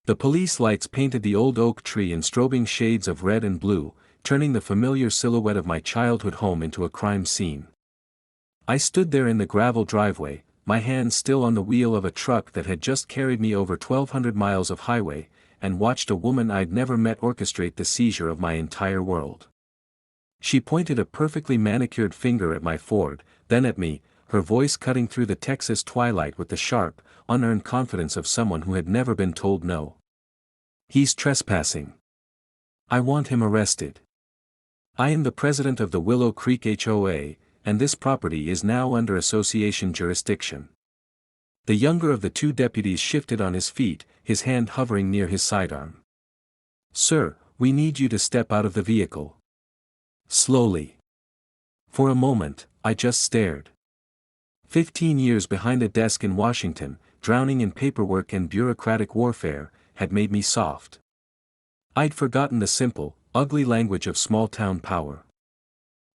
The police lights painted the old oak tree in strobing shades of red and blue, turning the familiar silhouette of my childhood home into a crime scene. I stood there in the gravel driveway, my hands still on the wheel of a truck that had just carried me over 1,200 miles of highway, and watched a woman I'd never met orchestrate the seizure of my entire world. She pointed a perfectly manicured finger at my Ford, then at me, her voice cutting through the Texas twilight with the sharp, unearned confidence of someone who had never been told no. "He's trespassing. I want him arrested. I am the president of the Willow Creek HOA, and this property is now under association jurisdiction." The younger of the two deputies shifted on his feet, his hand hovering near his sidearm. "Sir, we need you to step out of the vehicle." Slowly. For a moment, I just stared. 15 years behind a desk in Washington, drowning in paperwork and bureaucratic warfare, had made me soft. I'd forgotten the simple, ugly language of small-town power.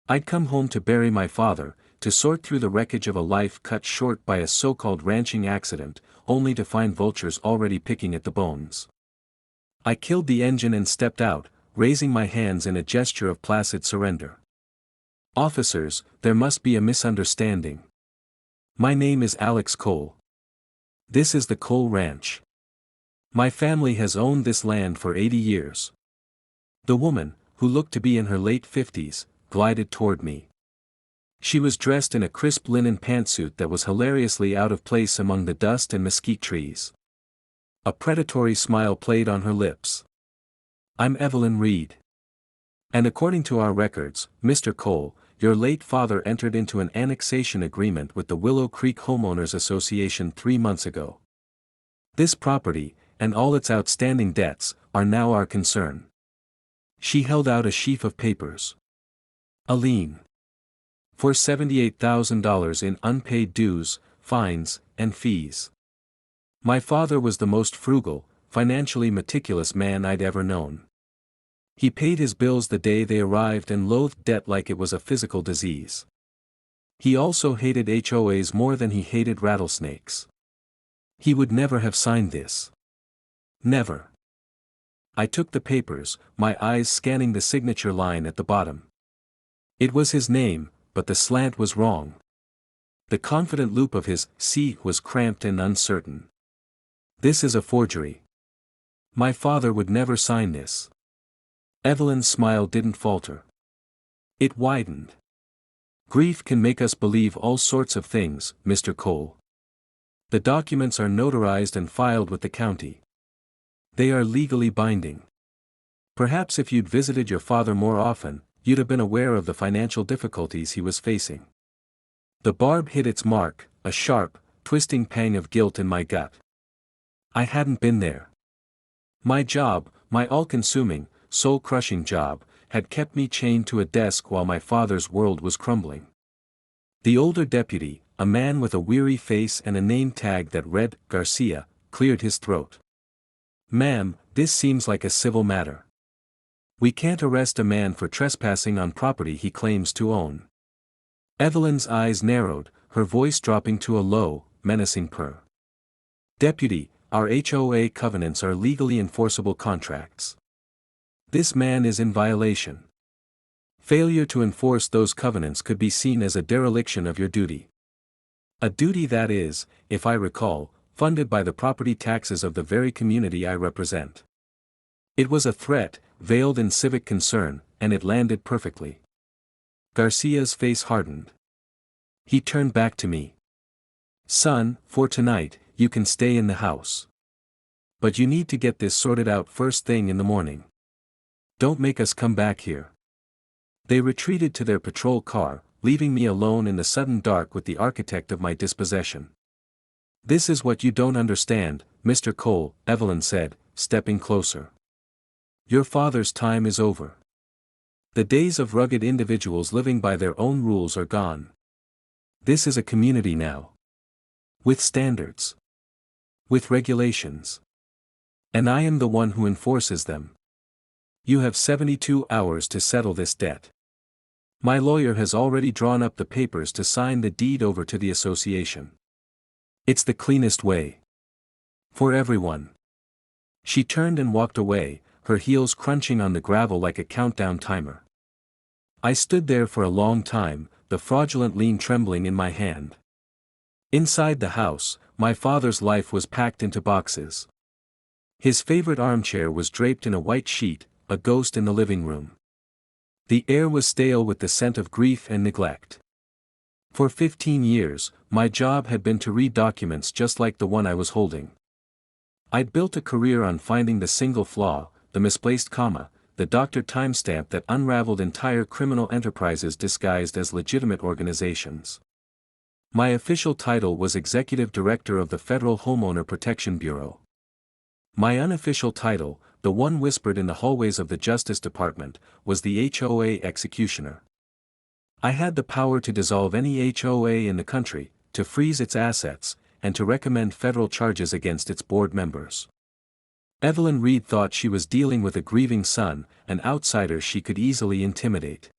I'd come home to bury my father, to sort through the wreckage of a life cut short by a so-called ranching accident, only to find vultures already picking at the bones. I killed the engine and stepped out, raising my hands in a gesture of placid surrender. "Officers, there must be a misunderstanding. My name is Alex Cole. This is the Cole Ranch. My family has owned this land for 80 years. The woman, who looked to be in her late 50s, glided toward me. She was dressed in a crisp linen pantsuit that was hilariously out of place among the dust and mesquite trees. A predatory smile played on her lips. "I'm Evelyn Reed. And according to our records, Mr. Cole, your late father entered into an annexation agreement with the Willow Creek Homeowners Association 3 months ago. This property, and all its outstanding debts, are now our concern." She held out a sheaf of papers. "A lien. For $78,000 in unpaid dues, fines, and fees. My father was the most frugal, financially meticulous man I'd ever known. He paid his bills the day they arrived and loathed debt like it was a physical disease. He also hated HOAs more than he hated rattlesnakes. He would never have signed this. Never." I took the papers, my eyes scanning the signature line at the bottom. It was his name, but the slant was wrong. The confident loop of his C was cramped and uncertain. "This is a forgery. My father would never sign this." Evelyn's smile didn't falter. It widened. "Grief can make us believe all sorts of things, Mr. Cole. The documents are notarized and filed with the county. They are legally binding. Perhaps if you'd visited your father more often, you'd have been aware of the financial difficulties he was facing." The barb hit its mark, a sharp, twisting pang of guilt in my gut. I hadn't been there. My job, my all-consuming, soul-crushing job, had kept me chained to a desk while my father's world was crumbling. The older deputy, a man with a weary face and a name tag that read Garcia, cleared his throat. "Ma'am, this seems like a civil matter. We can't arrest a man for trespassing on property he claims to own." Evelyn's eyes narrowed, her voice dropping to a low, menacing purr. "Deputy, our HOA covenants are legally enforceable contracts. This man is in violation. Failure to enforce those covenants could be seen as a dereliction of your duty. A duty that is, if I recall, funded by the property taxes of the very community I represent." It was a threat, veiled in civic concern, and it landed perfectly. Garcia's face hardened. He turned back to me. "Son, for tonight, you can stay in the house. But you need to get this sorted out first thing in the morning. Don't make us come back here." They retreated to their patrol car, leaving me alone in the sudden dark with the architect of my dispossession. "This is what you don't understand, Mr. Cole," Evelyn said, stepping closer. "Your father's time is over. The days of rugged individuals living by their own rules are gone. This is a community now. With standards. With regulations. And I am the one who enforces them. You have 72 hours to settle this debt. My lawyer has already drawn up the papers to sign the deed over to the association. It's the cleanest way. For everyone. She turned and walked away, her heels crunching on the gravel like a countdown timer. I stood there for a long time, the fraudulent lien trembling in my hand. Inside the house, my father's life was packed into boxes. His favorite armchair was draped in a white sheet, a ghost in the living room. The air was stale with the scent of grief and neglect. For 15 years, my job had been to read documents just like the one I was holding. I'd built a career on finding the single flaw, the misplaced comma, the doctored timestamp that unraveled entire criminal enterprises disguised as legitimate organizations. My official title was Executive Director of the Federal Homeowner Protection Bureau. My unofficial title, the one whispered in the hallways of the Justice Department, was the HOA Executioner. I had the power to dissolve any HOA in the country, to freeze its assets, and to recommend federal charges against its board members. Evelyn Reed thought she was dealing with a grieving son, an outsider she could easily intimidate.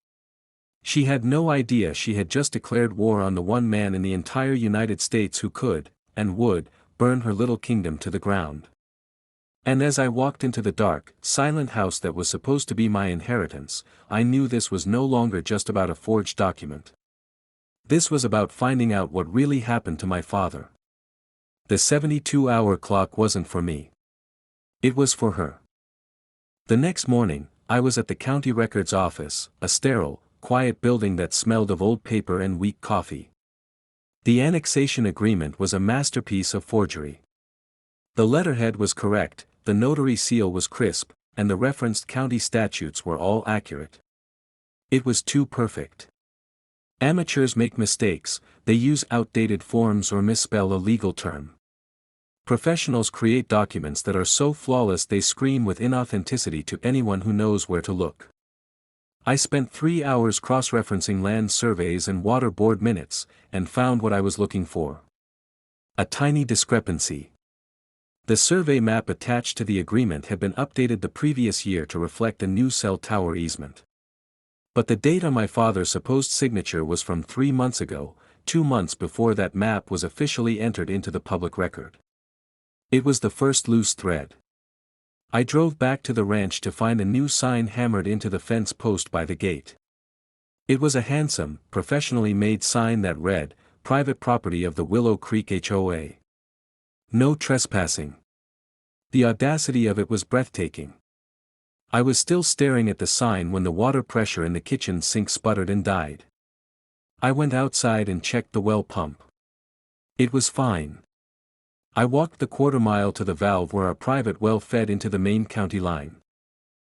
She had no idea she had just declared war on the one man in the entire United States who could, and would, burn her little kingdom to the ground. And as I walked into the dark, silent house that was supposed to be my inheritance, I knew this was no longer just about a forged document. This was about finding out what really happened to my father. The 72-hour clock wasn't for me. It was for her. The next morning, I was at the county records office, a sterile, quiet building that smelled of old paper and weak coffee. The annexation agreement was a masterpiece of forgery. The letterhead was correct, the notary seal was crisp, and the referenced county statutes were all accurate. It was too perfect. Amateurs make mistakes, they use outdated forms or misspell a legal term. Professionals create documents that are so flawless they scream with inauthenticity to anyone who knows where to look. I spent 3 hours cross-referencing land surveys and water board minutes, and found what I was looking for. A tiny discrepancy. The survey map attached to the agreement had been updated the previous year to reflect a new cell tower easement. But the date on my father's supposed signature was from 3 months ago, 2 months before that map was officially entered into the public record. It was the first loose thread. I drove back to the ranch to find a new sign hammered into the fence post by the gate. It was a handsome, professionally made sign that read, "Private property of the Willow Creek HOA. No trespassing." The audacity of it was breathtaking. I was still staring at the sign when the water pressure in the kitchen sink sputtered and died. I went outside and checked the well pump. It was fine. I walked the quarter-mile to the valve where our private well fed into the main county line.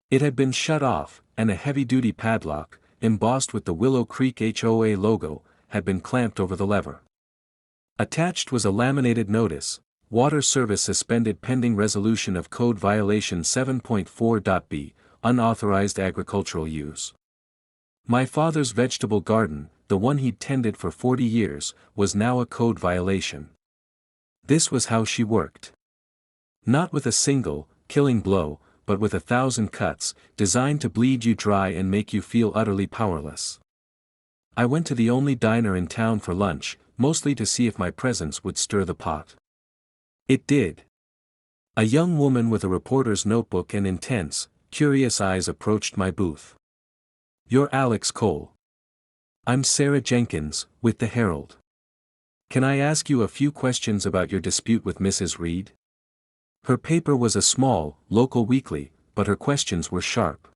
It had been shut off, and a heavy-duty padlock, embossed with the Willow Creek HOA logo, had been clamped over the lever. Attached was a laminated notice, "Water service suspended pending resolution of code violation 7.4.b, unauthorized agricultural use." My father's vegetable garden, the one he'd tended for 40 years, was now a code violation. This was how she worked. Not with a single, killing blow, but with 1,000 cuts, designed to bleed you dry and make you feel utterly powerless. I went to the only diner in town for lunch, mostly to see if my presence would stir the pot. It did. A young woman with a reporter's notebook and intense, curious eyes approached my booth. "You're Alex Cole." "I'm Sarah Jenkins, with the Herald. Can I ask you a few questions about your dispute with Mrs. Reed?" Her paper was a small, local weekly, but her questions were sharp.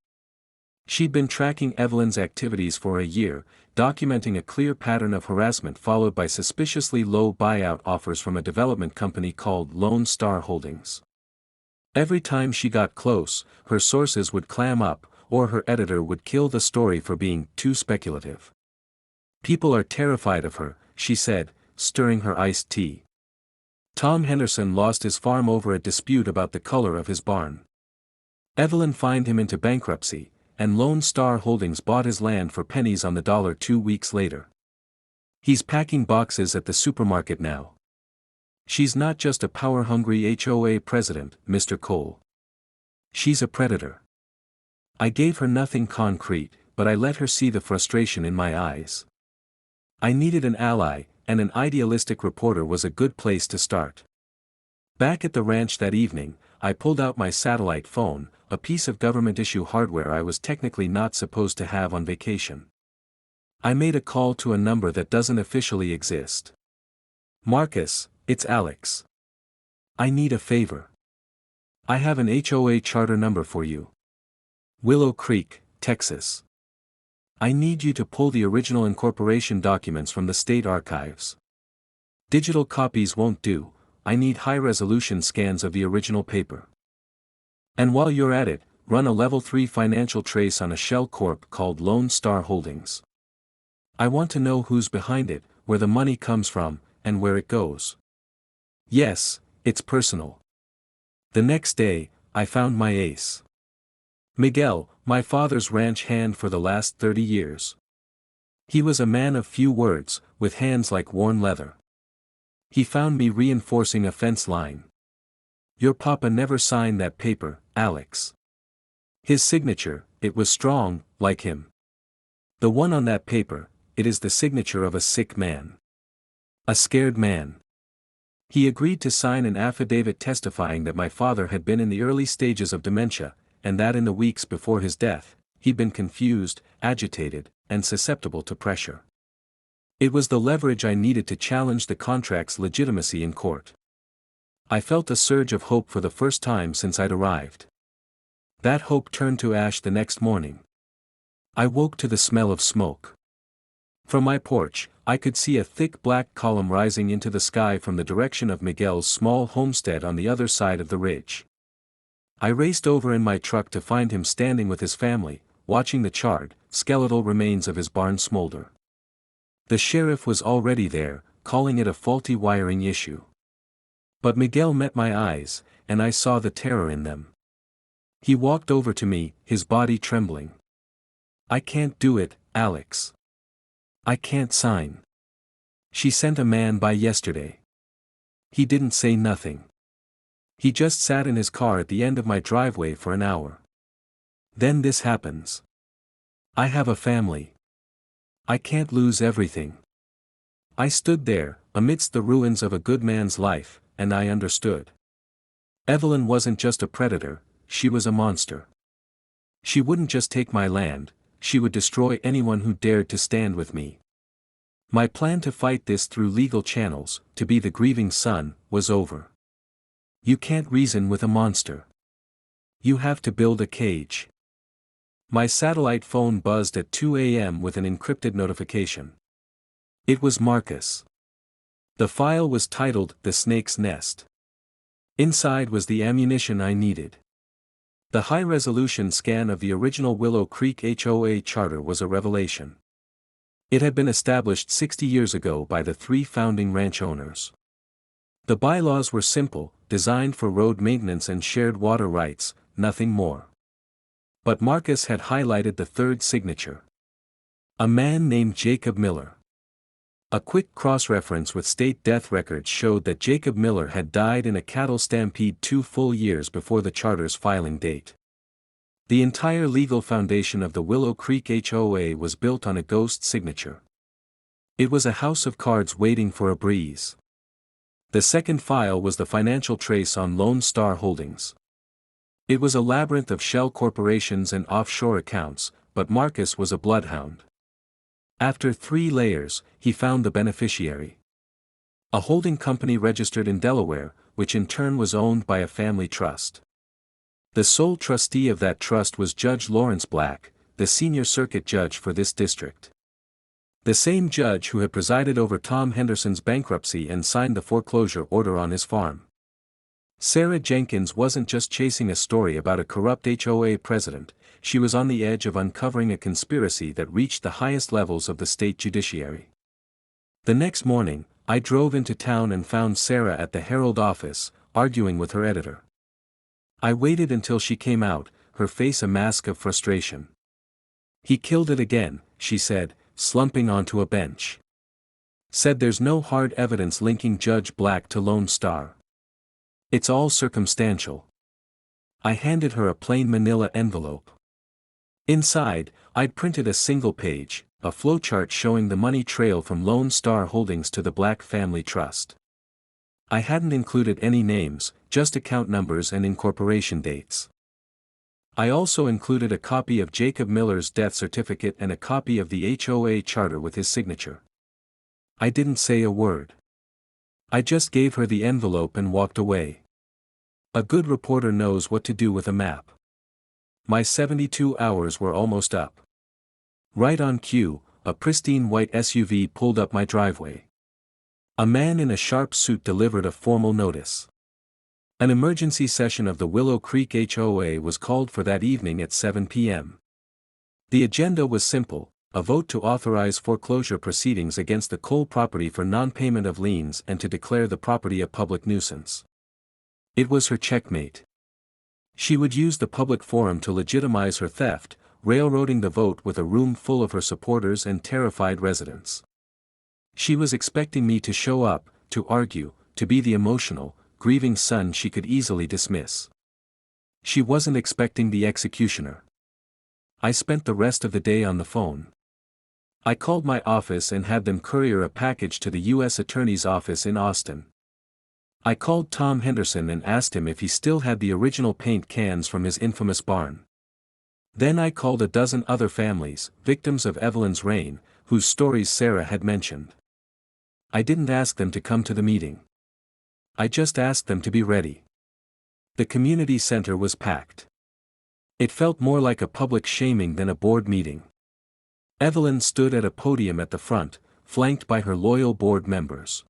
She'd been tracking Evelyn's activities for a year, documenting a clear pattern of harassment followed by suspiciously low buyout offers from a development company called Lone Star Holdings. Every time she got close, her sources would clam up, or her editor would kill the story for being too speculative. "People are terrified of her," she said, stirring her iced tea. "Tom Henderson lost his farm over a dispute about the color of his barn. Evelyn fined him into bankruptcy, and Lone Star Holdings bought his land for pennies on the dollar 2 weeks later. He's packing boxes at the supermarket now. She's not just a power-hungry HOA president, Mr. Cole. She's a predator." I gave her nothing concrete, but I let her see the frustration in my eyes. I needed an ally, and an idealistic reporter was a good place to start. Back at the ranch that evening, I pulled out my satellite phone, a piece of government-issue hardware I was technically not supposed to have on vacation. I made a call to a number that doesn't officially exist. "Marcus, it's Alex. I need a favor. I have an HOA charter number for you. Willow Creek, Texas. I need you to pull the original incorporation documents from the state archives. Digital copies won't do, I need high-resolution scans of the original paper. And while you're at it, run a Level 3 financial trace on a shell corp called Lone Star Holdings. I want to know who's behind it, where the money comes from, and where it goes. Yes, it's personal." The next day, I found my ace. Miguel, my father's ranch hand for the last 30 years. He was a man of few words, with hands like worn leather. He found me reinforcing a fence line. "Your papa never signed that paper, Alex. His signature, it was strong, like him. The one on that paper, it is the signature of a sick man. A scared man." He agreed to sign an affidavit testifying that my father had been in the early stages of dementia, and that in the weeks before his death, he'd been confused, agitated, and susceptible to pressure. It was the leverage I needed to challenge the contract's legitimacy in court. I felt a surge of hope for the first time since I'd arrived. That hope turned to ash the next morning. I woke to the smell of smoke. From my porch, I could see a thick black column rising into the sky from the direction of Miguel's small homestead on the other side of the ridge. I raced over in my truck to find him standing with his family, watching the charred, skeletal remains of his barn smolder. The sheriff was already there, calling it a faulty wiring issue. But Miguel met my eyes, and I saw the terror in them. He walked over to me, his body trembling. "I can't do it, Alex. I can't sign. She sent a man by yesterday. He didn't say nothing. He just sat in his car at the end of my driveway for an hour. Then this happens. I have a family. I can't lose everything." I stood there, amidst the ruins of a good man's life, and I understood. Evelyn wasn't just a predator, she was a monster. She wouldn't just take my land, she would destroy anyone who dared to stand with me. My plan to fight this through legal channels, to be the grieving son, was over. You can't reason with a monster. You have to build a cage. My satellite phone buzzed at 2 a.m. with an encrypted notification. It was Marcus. The file was titled "The Snake's Nest." Inside was the ammunition I needed. The high-resolution scan of the original Willow Creek HOA charter was a revelation. It had been established 60 years ago by the 3 founding ranch owners. The bylaws were simple, designed for road maintenance and shared water rights, nothing more. But Marcus had highlighted the third signature. A man named Jacob Miller. A quick cross-reference with state death records showed that Jacob Miller had died in a cattle stampede 2 full years before the charter's filing date. The entire legal foundation of the Willow Creek HOA was built on a ghost signature. It was a house of cards waiting for a breeze. The second file was the financial trace on Lone Star Holdings. It was a labyrinth of shell corporations and offshore accounts, but Marcus was a bloodhound. After 3 layers, he found the beneficiary. A holding company registered in Delaware, which in turn was owned by a family trust. The sole trustee of that trust was Judge Lawrence Black, the senior circuit judge for this district. The same judge who had presided over Tom Henderson's bankruptcy and signed the foreclosure order on his farm. Sarah Jenkins wasn't just chasing a story about a corrupt HOA president, she was on the edge of uncovering a conspiracy that reached the highest levels of the state judiciary. The next morning, I drove into town and found Sarah at the Herald office, arguing with her editor. I waited until she came out, her face a mask of frustration. "He killed it again," she said, slumping onto a bench. "Said there's no hard evidence linking Judge Black to Lone Star. It's all circumstantial." I handed her a plain manila envelope. Inside, I'd printed a single page, a flowchart showing the money trail from Lone Star Holdings to the Black Family Trust. I hadn't included any names, just account numbers and incorporation dates. I also included a copy of Jacob Miller's death certificate and a copy of the HOA charter with his signature. I didn't say a word. I just gave her the envelope and walked away. A good reporter knows what to do with a map. My 72 hours were almost up. Right on cue, a pristine white SUV pulled up my driveway. A man in a sharp suit delivered a formal notice. An emergency session of the Willow Creek HOA was called for that evening at 7 p.m. The agenda was simple: a vote to authorize foreclosure proceedings against the Cole property for non-payment of liens and to declare the property a public nuisance. It was her checkmate. She would use the public forum to legitimize her theft, railroading the vote with a room full of her supporters and terrified residents. She was expecting me to show up, to argue, to be the emotional, grieving son she could easily dismiss. She wasn't expecting the executioner. I spent the rest of the day on the phone. I called my office and had them courier a package to the U.S. Attorney's office in Austin. I called Tom Henderson and asked him if he still had the original paint cans from his infamous barn. Then I called a dozen other families, victims of Evelyn's reign, whose stories Sarah had mentioned. I didn't ask them to come to the meeting. I just asked them to be ready. The community center was packed. It felt more like a public shaming than a board meeting. Evelyn stood at a podium at the front, flanked by her loyal board members.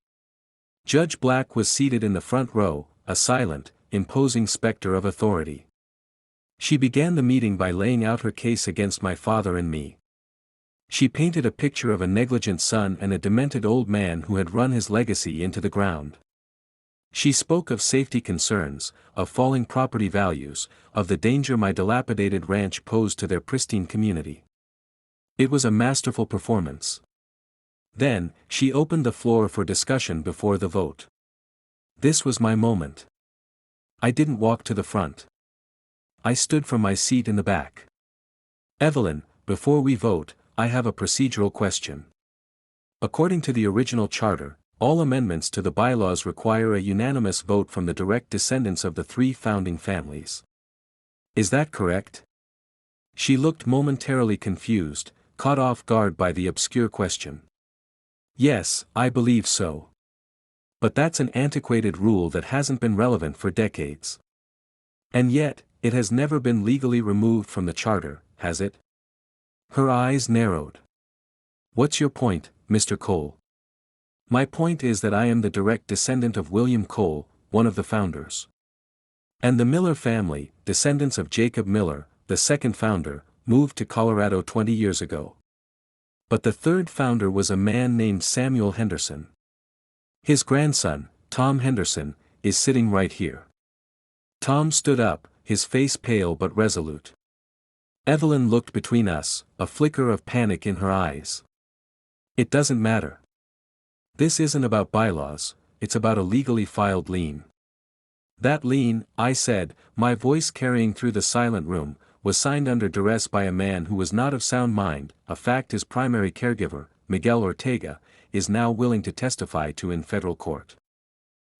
Judge Black was seated in the front row, a silent, imposing specter of authority. She began the meeting by laying out her case against my father and me. She painted a picture of a negligent son and a demented old man who had run his legacy into the ground. She spoke of safety concerns, of falling property values, of the danger my dilapidated ranch posed to their pristine community. It was a masterful performance. Then, she opened the floor for discussion before the vote. This was my moment. I didn't walk to the front. I stood from my seat in the back. Evelyn, before we vote, I have a procedural question. According to the original charter, all amendments to the bylaws require a unanimous vote from the direct descendants of the 3 founding families. Is that correct? She looked momentarily confused, caught off guard by the obscure question. Yes, I believe so. But that's an antiquated rule that hasn't been relevant for decades. And yet, it has never been legally removed from the charter, has it? Her eyes narrowed. What's your point, Mr. Cole? My point is that I am the direct descendant of William Cole, one of the founders. And the Miller family, descendants of Jacob Miller, the second founder, moved to Colorado 20 years ago. But the third founder was a man named Samuel Henderson. His grandson, Tom Henderson, is sitting right here. Tom stood up, his face pale but resolute. Evelyn looked between us, a flicker of panic in her eyes. It doesn't matter. This isn't about bylaws, it's about a legally filed lien. That lien, I said, my voice carrying through the silent room, was signed under duress by a man who was not of sound mind, a fact his primary caregiver, Miguel Ortega, is now willing to testify to in federal court.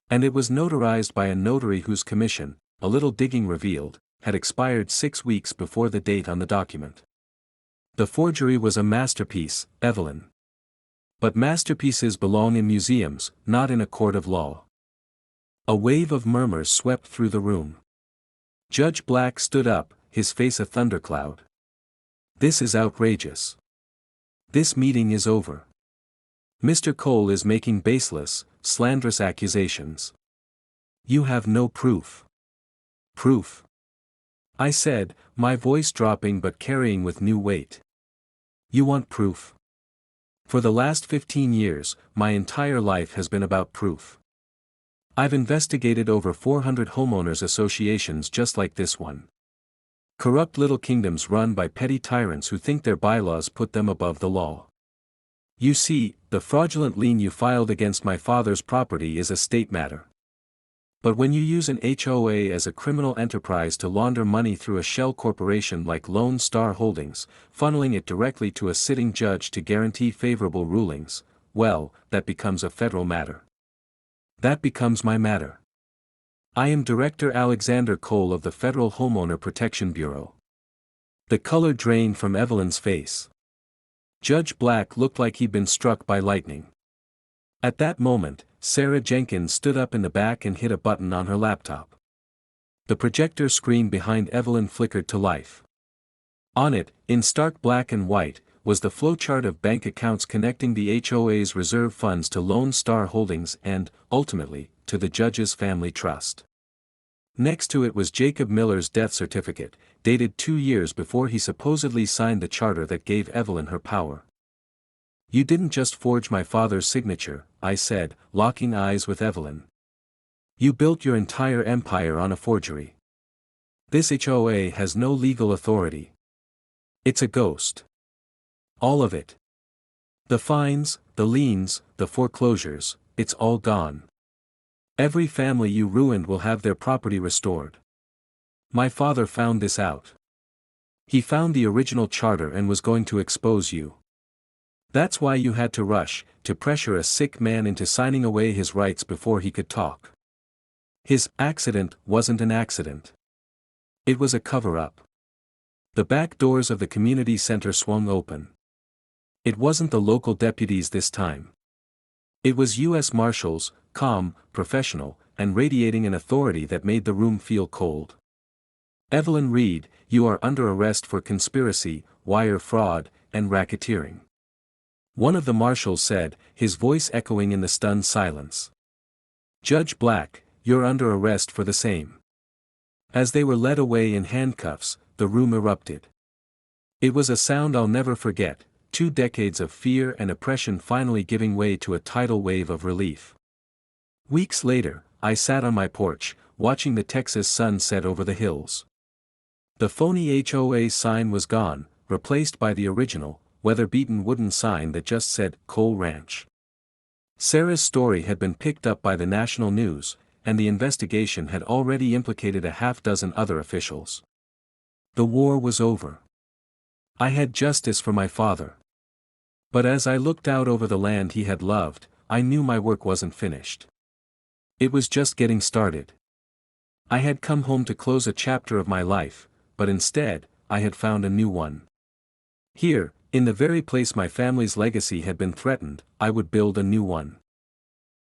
And it was notarized by a notary whose commission, a little digging revealed, had expired 6 weeks before the date on the document. The forgery was a masterpiece, Evelyn. But masterpieces belong in museums, not in a court of law. A wave of murmurs swept through the room. Judge Black stood up, his face a thundercloud. This is outrageous. This meeting is over. Mr. Cole is making baseless, slanderous accusations. You have no proof. Proof? I said, my voice dropping but carrying with new weight. You want proof? For the last 15 years, my entire life has been about proof. I've investigated over 400 homeowners associations just like this one. Corrupt little kingdoms run by petty tyrants who think their bylaws put them above the law. You see, the fraudulent lien you filed against my father's property is a state matter. But when you use an HOA as a criminal enterprise to launder money through a shell corporation like Lone Star Holdings, funneling it directly to a sitting judge to guarantee favorable rulings, well, that becomes a federal matter. That becomes my matter. I am Director Alexander Cole of the Federal Homeowner Protection Bureau. The color drained from Evelyn's face. Judge Black looked like he'd been struck by lightning. At that moment, Sarah Jenkins stood up in the back and hit a button on her laptop. The projector screen behind Evelyn flickered to life. On it, in stark black and white, was the flowchart of bank accounts connecting the HOA's reserve funds to Lone Star Holdings and, ultimately, to the judge's family trust. Next to it was Jacob Miller's death certificate, dated 2 years before he supposedly signed the charter that gave Evelyn her power. "You didn't just forge my father's signature," I said, locking eyes with Evelyn. "You built your entire empire on a forgery. This HOA has no legal authority. It's a ghost. All of it. The fines, the liens, the foreclosures, it's all gone. Every family you ruined will have their property restored. My father found this out. He found the original charter and was going to expose you. That's why you had to rush, to pressure a sick man into signing away his rights before he could talk. His accident wasn't an accident. It was a cover-up." The back doors of the community center swung open. It wasn't the local deputies this time. It was U.S. Marshals, calm, professional, and radiating an authority that made the room feel cold. "Evelyn Reed, you are under arrest for conspiracy, wire fraud, and racketeering," one of the marshals said, his voice echoing in the stunned silence. "Judge Black, you're under arrest for the same." As they were led away in handcuffs, the room erupted. It was a sound I'll never forget, 2 decades of fear and oppression finally giving way to a tidal wave of relief. Weeks later, I sat on my porch, watching the Texas sun set over the hills. The phony HOA sign was gone, replaced by the original, weather-beaten wooden sign that just said, Cole Ranch. Sarah's story had been picked up by the national news, and the investigation had already implicated a half-dozen other officials. The war was over. I had justice for my father. But as I looked out over the land he had loved, I knew my work wasn't finished. It was just getting started. I had come home to close a chapter of my life, but instead, I had found a new one. Here, in the very place my family's legacy had been threatened, I would build a new one.